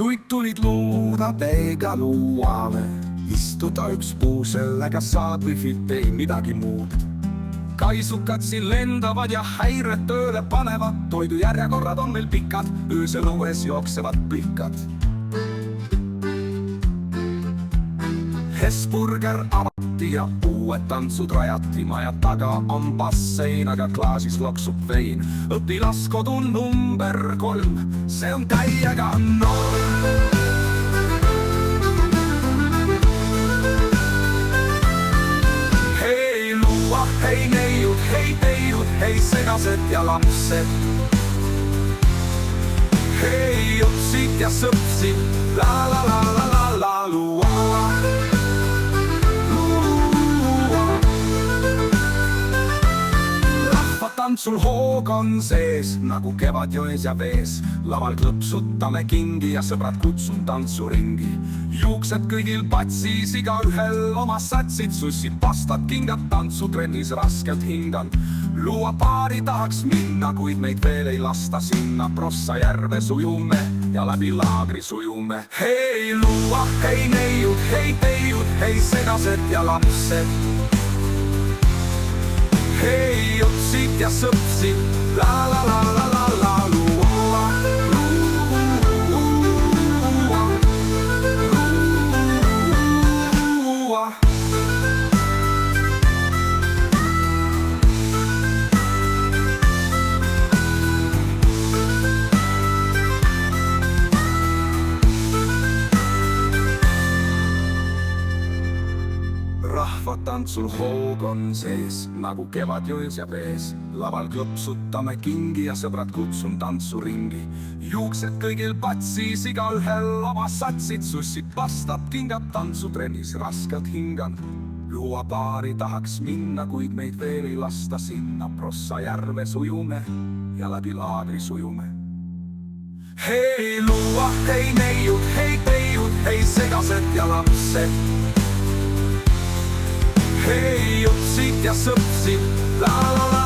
juid tulid luuda teiega luuale, istuda üks puu, sellega saad wifi't, ei midagi muud. Kaisukad siin lendavad ja häired tööle panevad, toidu järjekorrad on meil pikad, öösel õues jooksevad plikad. Hesburger avati ja uued tantsud rajati, maja taga on bassein, aga klaasis loksub vein. Õpilaskodu number 3, see on täiega norm. Hei luua, hei neiud, hei teiud, hei segased ja lapsed. Hei õpsid ja sõpsid, la la la la la la luua. Tantsul hoog on sees, nagu kevad jões ja vees. Laval klõpsutame kingi ja sõbrad kutsun tantsuringi. Juuksed kõigil patsis, igaühel oma satsid, sussid, pastad, kingad, tantsutrennis raskelt hingan. Luua paari tahaks minna, kuid meid veel ei lasta sinna. Prossa järve sujume ja läbi laagri sujume. Hei luua, hei neiud, hei teiud, hei segased ja lapsed. Hei õpsid ja sõpsid, la la la la la la luua, luua, luua. Rahvatantsul hoog on sees, nagu kevad jões ja vees. Laval klõpsutame kingi ja sõbrad kutsun tantsuringi. Juuksed kõigil patsis, igaühel oma satsid, sussid, pastad, kingad, tantsutrennis raskelt hingan. Luua paari tahaks minna, kuid meid veel ei lasta sinna. Prossa järve sujume ja läbi laagri sujume. Hei luua, hei neiud, hei teiud, hei segased ja lapsed. Hei õpsid ja sõpsid, la la la